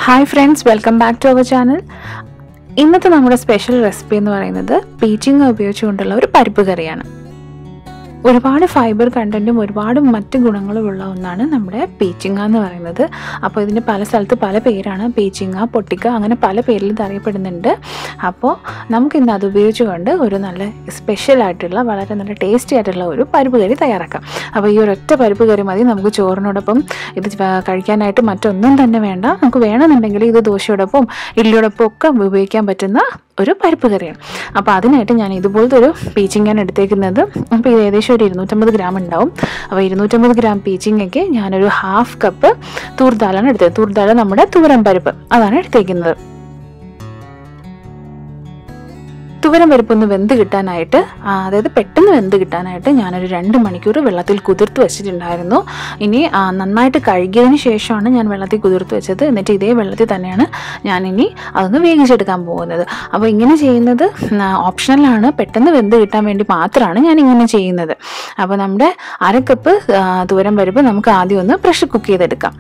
Hi friends, welcome back to our channel. ഇന്നത്തെ നമ്മുടെ special recipe എന്ന് പറയുന്നത് peechinga ഉപയോഗിച്ചുകൊണ്ടുള്ള ഒരു പരിപ്പ് കറിയാണ്. ഒരുപാട് ഫൈബർ കണ്ടന്റും ഒരുപാട് മറ്റ് ഗുണങ്ങളും ഉള്ള ഒന്നാണ് നമ്മുടെ peechinga എന്ന് പറയുന്നത്. അപ്പോൾ ഇതിന് പല സ്ഥലത്ത് പല പേരാണ്. peechinga, pottikka അങ്ങനെ പല പേരിൽ അറിയപ്പെടുന്നുണ്ട്. അപ്പോൾ നമുക്ക് ഇന്ന് അത് ഉപയോഗിച്ചുകൊണ്ട് ഒരു നല്ല സ്പെഷ്യൽ ആയിട്ടുള്ള വളരെ നല്ല ടേസ്റ്റി ആയിട്ടുള്ള ഒരു പരിപ്പ് കറി തയ്യാറാക്കാം. അപ്പോൾ ഈ ഒരൊറ്റ പരിപ്പ് കറി മതി നമുക്ക് ചോറിനോടൊപ്പം ഇത് കഴിക്കാനായിട്ട് മറ്റൊന്നും തന്നെ വേണ്ട. നമുക്ക് വേണമെന്നുണ്ടെങ്കിൽ ഇത് ദോശയോടൊപ്പം ഇഡ്ഡലിയോടൊപ്പം ഒക്കെ ഉപയോഗിക്കാൻ പറ്റുന്ന ഒരു പരിപ്പ് കറിയാണ്. അപ്പോൾ അതിനായിട്ട് ഞാൻ ഇതുപോലത്തെ ഒരു പീച്ചിങ്ങയാണ് എടുത്തേക്കുന്നത്. അപ്പോൾ ഇത് ഏകദേശം ഒരു 250 ഗ്രാം ഉണ്ടാവും. അപ്പോൾ 250 ഗ്രാം പീച്ചിങ്ങയ്ക്ക് ഞാനൊരു ഹാഫ് കപ്പ് തൂർ ദാലാണ് എടുത്തത്. തൂർ ദാൽ നമ്മുടെ തുവരം പരിപ്പ് അതാണ് എടുത്തേക്കുന്നത്. തുവരം പരിപ്പൊന്ന് വെന്ത് കിട്ടാനായിട്ട്, അതായത് പെട്ടെന്ന് വെന്ത് കിട്ടാനായിട്ട് ഞാനൊരു 2 മണിക്കൂർ വെള്ളത്തിൽ കുതിർത്ത് വെച്ചിട്ടുണ്ടായിരുന്നു. ഇനി നന്നായിട്ട് കഴുകിയതിന് ശേഷമാണ് ഞാൻ വെള്ളത്തിൽ കുതിർത്ത് വെച്ചത്. എന്നിട്ട് ഇതേ വെള്ളത്തിൽ തന്നെയാണ് ഞാനിനി അതൊന്ന് വേവിച്ചെടുക്കാൻ പോകുന്നത്. അപ്പോൾ ഇങ്ങനെ ചെയ്യുന്നത് ഓപ്ഷണലാണ്, പെട്ടെന്ന് വെന്ത് കിട്ടാൻ വേണ്ടി മാത്രമാണ് ഞാൻ ഇങ്ങനെ ചെയ്യുന്നത്. അപ്പോൾ നമ്മുടെ 1/2 കപ്പ് തുവരം പരിപ്പ് നമുക്ക് ആദ്യം ഒന്ന് പ്രഷർ കുക്ക് ചെയ്തെടുക്കാം.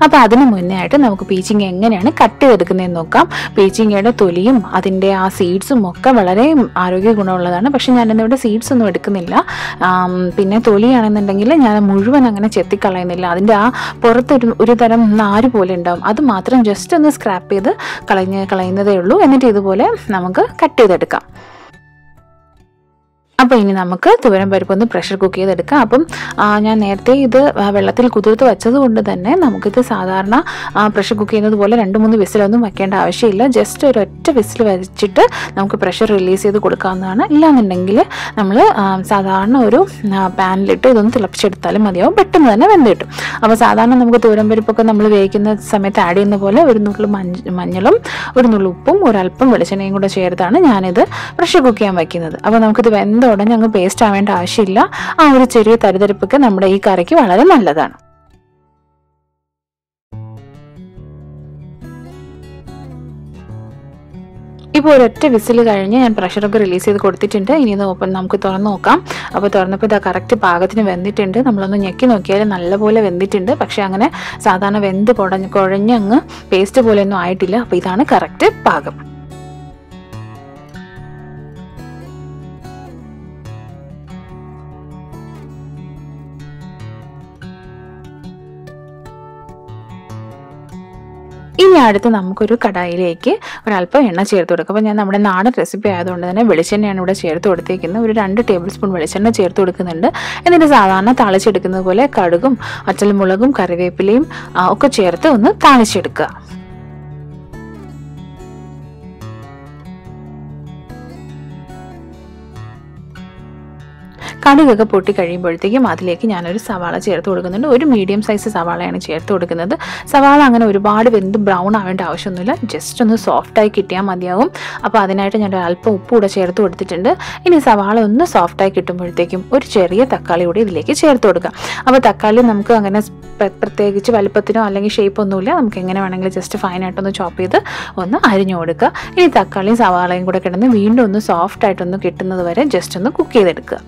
അപ്പോൾ അതിന് മുന്നേ ആയിട്ട് നമുക്ക് പീച്ചിങ്ങ എങ്ങനെയാണ് കട്ട് ചെയ്തെടുക്കുന്നതെന്ന് നോക്കാം. പീച്ചിങ്ങയുടെ തൊലിയും അതിൻ്റെ ആ സീഡ്സും ഒക്കെ വളരെ ആരോഗ്യ ഗുണമുള്ളതാണ്. പക്ഷെ ഞാനിന്നിവിടെ സീഡ്സ് ഒന്നും എടുക്കുന്നില്ല. പിന്നെ തൊലിയാണെന്നുണ്ടെങ്കിൽ ഞാൻ മുഴുവൻ അങ്ങനെ ചെത്തിക്കളയുന്നില്ല. അതിൻ്റെ ആ പുറത്തൊരു ഒരു തരം നാര് പോലെ ഉണ്ടാവും. അത് മാത്രം ജസ്റ്റ് ഒന്ന് സ്ക്രാപ്പ് ചെയ്ത് കളയുന്നതേ ഉള്ളൂ. എന്നിട്ട് ഇതുപോലെ നമുക്ക് കട്ട് ചെയ്തെടുക്കാം. അപ്പോൾ ഇനി നമുക്ക് തുവരം പരിപ്പൊന്ന് പ്രഷർ കുക്ക് ചെയ്തെടുക്കാം. അപ്പം ഞാൻ നേരത്തെ ഇത് വെള്ളത്തിൽ കുതിർത്ത് വെച്ചത് കൊണ്ട് തന്നെ നമുക്കിത് സാധാരണ പ്രഷർ കുക്ക് ചെയ്യുന്നത് പോലെ 2-3 വിസിലൊന്നും വെക്കേണ്ട ആവശ്യമില്ല. ജസ്റ്റ് ഒരൊറ്റ വിസിൽ വെച്ചിട്ട് നമുക്ക് പ്രഷർ റിലീസ് ചെയ്ത് കൊടുക്കാവുന്നതാണ്. ഇല്ലാന്നുണ്ടെങ്കിൽ നമ്മൾ സാധാരണ ഒരു പാനിലിട്ട് ഇതൊന്ന് തിളപ്പിച്ചെടുത്താലും മതിയാവും, പെട്ടെന്ന് തന്നെ വെന്ത് കിട്ടും. അപ്പോൾ സാധാരണ നമുക്ക് തുവരം പരിപ്പൊക്കെ നമ്മൾ വേവിക്കുന്ന സമയത്ത് ആഡ് ചെയ്യുന്ന പോലെ ഒരു നുള്ളു മഞ്ഞളും ഒരു നുള്ളു ഉപ്പും ഒരല്പം വെളിച്ചെണ്ണയും കൂടെ ചേർത്താണ് ഞാനിത് പ്രഷർ കുക്ക് ചെയ്യാൻ വയ്ക്കുന്നത്. അപ്പോൾ നമുക്കിത് വെന്ത ഉടനെ അങ്ങ് പേസ്റ്റ് ആവേണ്ട ആവശ്യമില്ല. ആ ഒരു ചെറിയ തരിതരിപ്പൊക്കെ നമ്മുടെ ഈ കറിക്ക് വളരെ നല്ലതാണ്. ഇപ്പോൾ ഒരൊറ്റ വിസിൽ കഴിഞ്ഞ് ഞാൻ പ്രഷറൊക്കെ റിലീസ് ചെയ്ത് കൊടുത്തിട്ടുണ്ട്. ഇനി ഇത് നമുക്ക് തുറന്ന് നോക്കാം. അപ്പോൾ തുറന്നപ്പോൾ ഇത് കറക്റ്റ് പാകത്തിന് വെന്തിട്ടുണ്ട്. നമ്മളൊന്ന് ഞെക്കി നോക്കിയാൽ നല്ലപോലെ വെന്തിട്ടുണ്ട്. പക്ഷേ അങ്ങനെ സാധാരണ വെന്ത് കുഴഞ്ഞ് അങ്ങ് പേസ്റ്റ് പോലെയൊന്നും ആയിട്ടില്ല. അപ്പോൾ ഇതാണ് കറക്റ്റ് പാകം. ഇനി അടുത്ത് നമുക്കൊരു കടായിലേക്ക് ഒരല്പം എണ്ണ ചേർത്ത് കൊടുക്കാം. അപ്പോൾ ഞാൻ നമ്മുടെ നാടൻ റെസിപ്പി ആയതുകൊണ്ട് തന്നെ വെളിച്ചെണ്ണയാണ് ഇവിടെ ചേർത്ത് കൊടുത്തേക്കുന്നത്. ഒരു 2 ടേബിൾ സ്പൂൺ വെളിച്ചെണ്ണ ചേർത്ത് കൊടുക്കുന്നുണ്ട്. എന്നിട്ട് സാധാരണ താളിച്ചെടുക്കുന്നത് പോലെ കടുകും വറ്റൽമുളകും കറിവേപ്പിലയും ഒക്കെ ചേർത്ത് ഒന്ന് താളിച്ചെടുക്കുക. കടുകൊക്കെ പൊട്ടി കഴിയുമ്പോഴത്തേക്കും അതിലേക്ക് ഞാനൊരു സവാള ചേർത്ത് കൊടുക്കുന്നുണ്ട്. ഒരു മീഡിയം സൈസ് സവാളയാണ് ചേർത്ത് കൊടുക്കുന്നത്. സവാള അങ്ങനെ ഒരുപാട് വെന്ത് ബ്രൗൺ ആവേണ്ട ആവശ്യമൊന്നുമില്ല, ജസ്റ്റ് ഒന്ന് സോഫ്റ്റായി കിട്ടിയാൽ മതിയാവും. അപ്പോൾ അതിനായിട്ട് ഞാൻ അല്പം ഉപ്പ് കൂടെ ചേർത്ത് കൊടുത്തിട്ടുണ്ട്. ഇനി സവാള ഒന്ന് സോഫ്റ്റായി കിട്ടുമ്പോഴത്തേക്കും ഒരു ചെറിയ തക്കാളി കൂടി ഇതിലേക്ക് ചേർത്ത് കൊടുക്കാം. അപ്പോൾ തക്കാളി നമുക്ക് അങ്ങനെ പ്രത്യേകിച്ച് വലുപ്പത്തിനോ അല്ലെങ്കിൽ ഷേപ്പ് ഒന്നുമില്ല, നമുക്ക് എങ്ങനെ വേണമെങ്കിലും ജസ്റ്റ് ഫൈനായിട്ടൊന്ന് ചോപ്പ് ചെയ്ത് ഒന്ന് അരിഞ്ഞു കൊടുക്കുക. ഇനി തക്കാളിയും സവാളയും കൂടെ കിടന്ന് വീണ്ടും ഒന്ന് സോഫ്റ്റായിട്ടൊന്ന് കിട്ടുന്നത് വരെ ജസ്റ്റ് ഒന്ന് കുക്ക് ചെയ്തെടുക്കുക.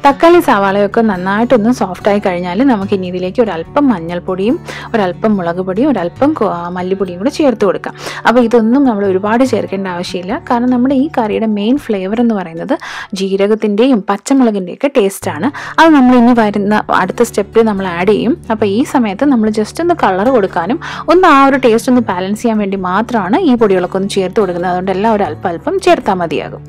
തക്കാളി സവാളയൊക്കെ നന്നായിട്ടൊന്ന് സോഫ്റ്റായി കഴിഞ്ഞാൽ നമുക്ക് ഇനി ഇതിലേക്ക് ഒരല്പം മഞ്ഞൾപ്പൊടിയും ഒരല്പം മുളക് പൊടിയും ഒരല്പം മല്ലിപ്പൊടിയും കൂടെ ചേർത്ത് കൊടുക്കാം. അപ്പോൾ ഇതൊന്നും നമ്മൾ ഒരുപാട് ചേർക്കേണ്ട ആവശ്യമില്ല. കാരണം നമ്മുടെ ഈ കറിയുടെ മെയിൻ ഫ്ലേവർ എന്ന് പറയുന്നത് ജീരകത്തിൻ്റെയും പച്ചമുളകിൻ്റെയൊക്കെ ടേസ്റ്റാണ്. അത് നമ്മൾ ഇനി വരുന്ന അടുത്ത സ്റ്റെപ്പിൽ നമ്മൾ ആഡ് ചെയ്യും. അപ്പോൾ ഈ സമയത്ത് നമ്മൾ ജസ്റ്റ് ഒന്ന് കളർ കൊടുക്കാനും ഒന്ന് ആ ഒരു ടേസ്റ്റ് ഒന്ന് ബാലൻസ് ചെയ്യാൻ വേണ്ടി മാത്രമാണ് ഈ പൊടികളൊക്കെ ഒന്ന് ചേർത്ത് കൊടുക്കുന്നത്. അതുകൊണ്ട് എല്ലാം ഒരു അല്പം ചേർത്താൽ മതിയാകും.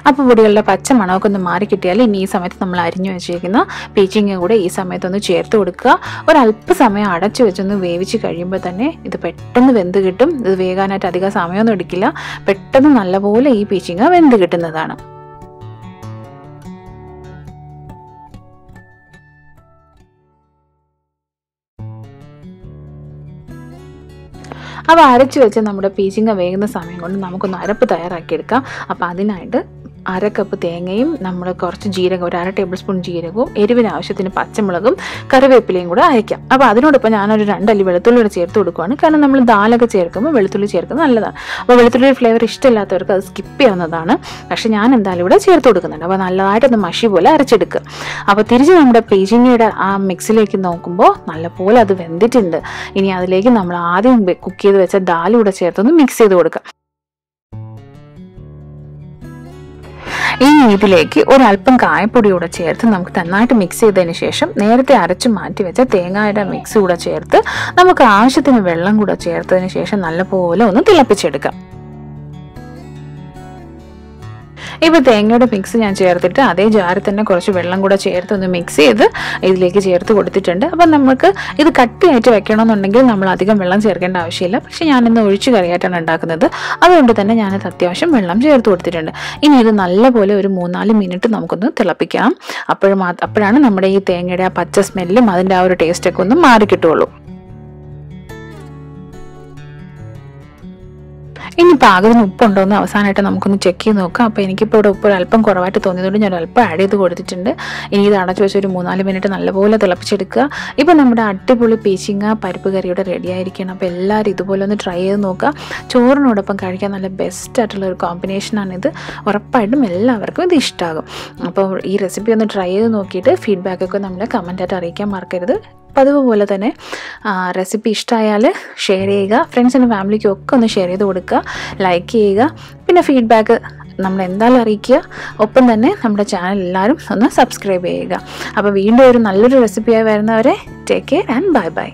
അപ്പോൾ പൊടികളുടെ പച്ച മണമൊക്കെ ഒന്ന് മാറി കിട്ടിയാൽ ഇനി ഈ സമയത്ത് നമ്മൾ അരിഞ്ഞു വെച്ചിരിക്കുന്ന പീച്ചിങ്ങ കൂടെ ഈ സമയത്തൊന്ന് ചേർത്ത് കൊടുക്കുക. ഒരല്പസമയം അടച്ചു വെച്ചൊന്ന് വേവിച്ച് കഴിയുമ്പോൾ തന്നെ ഇത് പെട്ടെന്ന് വെന്ത് കിട്ടും. ഇത് വേകാനായിട്ട് അധികം സമയമൊന്നും എടുക്കില്ല. പെട്ടെന്ന് നല്ലപോലെ ഈ പീച്ചിങ്ങ വെന്ത് കിട്ടുന്നതാണ്. അപ്പോൾ അരച്ച് വെച്ച് നമ്മുടെ പീച്ചിങ്ങ വേകുന്ന സമയം കൊണ്ട് നമുക്കൊന്ന് അരപ്പ് തയ്യാറാക്കിയെടുക്കാം. അപ്പോൾ അതിനായിട്ട് 1 കപ്പ് തേങ്ങയും നമ്മൾ കുറച്ച് ജീരകം, ഒരു 1/2 ടേബിൾ സ്പൂൺ ജീരകവും, എരിവിന് ആവശ്യത്തിന് പച്ചമുളകും കറിവേപ്പിലയും കൂടെ അരയ്ക്കാം. അപ്പോൾ അതിനോടൊപ്പം ഞാനൊരു 2 അല്ലി വെളുത്തുള്ളിയുടെ ചേർത്ത് കൊടുക്കുകയാണ്. കാരണം നമ്മൾ ദാലൊക്കെ ചേർക്കുമ്പോൾ വെളുത്തുള്ളി ചേർക്കുന്നത് നല്ലതാണ്. അപ്പോൾ വെളുത്തുള്ളി ഫ്ലേവർ ഇഷ്ടമില്ലാത്തവർക്ക് അത് സ്കിപ്പ് ചെയ്യാവുന്നതാണ്. പക്ഷേ ഞാൻ എന്തായാലും ഇവിടെ ചേർത്ത് കൊടുക്കുന്നുണ്ട്. അപ്പോൾ നല്ലതായിട്ടൊന്ന് മഷി പോലെ അരച്ചെടുക്കുക. അപ്പോൾ തിരിച്ച് നമ്മുടെ പീച്ചിങ്ങയുടെ ആ മിക്സിലേക്ക് നോക്കുമ്പോൾ നല്ലപോലെ അത് വെന്തിട്ടുണ്ട്. ഇനി അതിലേക്ക് നമ്മൾ ആദ്യം കുക്ക് ചെയ്ത് വെച്ച ദാലൂടെ ചേർത്തൊന്ന് മിക്സ് ചെയ്ത് കൊടുക്കുക. ഇനി ഇതിലേക്ക് ഒരല്പം കായപ്പൊടി കൂടെ ചേർത്ത് നമുക്ക് നന്നായിട്ട് മിക്സ് ചെയ്തതിന് ശേഷം നേരത്തെ അരച്ച് മാറ്റി വെച്ച തേങ്ങയുടെ മിക്സ് കൂടെ ചേർത്ത് നമുക്ക് ആവശ്യത്തിന് വെള്ളം കൂടെ ചേർത്തതിന് ശേഷം നല്ലപോലെ ഒന്ന് തിളപ്പിച്ചെടുക്കാം. ഇപ്പോൾ തേങ്ങയുടെ മിക്സ് ഞാൻ ചേർത്തിട്ട് അതേ ജാറിൽ തന്നെ കുറച്ച് വെള്ളം കൂടെ ചേർത്ത് ഒന്ന് മിക്സ് ചെയ്ത് ഇതിലേക്ക് ചേർത്ത് കൊടുത്തിട്ടുണ്ട്. അപ്പം നമുക്ക് ഇത് കട്ടിയായിട്ട് വെക്കണമെന്നുണ്ടെങ്കിൽ നമ്മൾ അധികം വെള്ളം ചേർക്കേണ്ട ആവശ്യമില്ല. പക്ഷേ ഞാനിന്ന് ഒഴിച്ച് കറിയായിട്ടാണ് ഉണ്ടാക്കുന്നത്. അതുകൊണ്ട് തന്നെ ഞാനത് അത്യാവശ്യം വെള്ളം ചേർത്ത് കൊടുത്തിട്ടുണ്ട്. ഇനി ഇത് നല്ലപോലെ ഒരു 3-4 മിനിറ്റ് നമുക്കൊന്ന് തിളപ്പിക്കാം. അപ്പോഴാണ് നമ്മുടെ ഈ തേങ്ങയുടെ ആ പച്ച സ്മെല്ലും അതിൻ്റെ ആ ഒരു ടേസ്റ്റൊക്കെ ഒന്ന് മാറിക്കിട്ടുള്ളൂ. ഇനി പാകത്തിന് ഉപ്പുണ്ടോ എന്ന് അവസാനമായിട്ട് നമുക്കൊന്ന് ചെക്ക് ചെയ്ത് നോക്കാം. അപ്പോൾ എനിക്കിപ്പോൾ ഇവിടെ ഉപ്പ് അല്പം കുറവായിട്ട് തോന്നിയതുകൊണ്ട് ഞാൻ അല്പം ആഡ് ചെയ്ത് കൊടുത്തിട്ടുണ്ട്. ഇനി ഇത് അടച്ചു വെച്ച് ഒരു 3-4 മിനിറ്റ് നല്ലപോലെ തിളപ്പിച്ചെടുക്കുക. ഇപ്പോൾ നമ്മുടെ അടിപൊളി പീച്ചിങ്ങ പരിപ്പ് കറിയുടെ റെഡി ആയിരിക്കണം. അപ്പോൾ എല്ലാവരും ഇതുപോലെ ഒന്ന് ട്രൈ ചെയ്ത് നോക്കുക. ചോറിനോടൊപ്പം കഴിക്കാൻ നല്ല ബെസ്റ്റ് ആയിട്ടുള്ള ഒരു കോമ്പിനേഷനാണിത്. ഉറപ്പായിട്ടും എല്ലാവർക്കും ഇത് ഇഷ്ടമാകും. അപ്പോൾ ഈ റെസിപ്പി ഒന്ന് ട്രൈ ചെയ്ത് നോക്കിയിട്ട് ഫീഡ്ബാക്കൊക്കെ നമ്മളെ കമൻറ്റായിട്ട് അറിയിക്കാൻ മറക്കരുത്. പതിവ് പോലെ തന്നെ റെസിപ്പി ഇഷ്ടമായാൽ ഷെയർ ചെയ്യുക. ഫ്രണ്ട്സിനും ഫാമിലിക്കും ഒക്കെ ഒന്ന് ഷെയർ ചെയ്ത് കൊടുക്കുക, ലൈക്ക് ചെയ്യുക. പിന്നെ ഫീഡ്ബാക്ക് നമ്മൾ എന്തായാലും അറിയിക്കുക. ഒപ്പം തന്നെ നമ്മുടെ ചാനൽ എല്ലാവരും ഒന്ന് സബ്സ്ക്രൈബ് ചെയ്യുക. അപ്പോൾ വീണ്ടും ഒരു നല്ലൊരു റെസിപ്പിയായി വരുന്നവരെ take care and bye bye.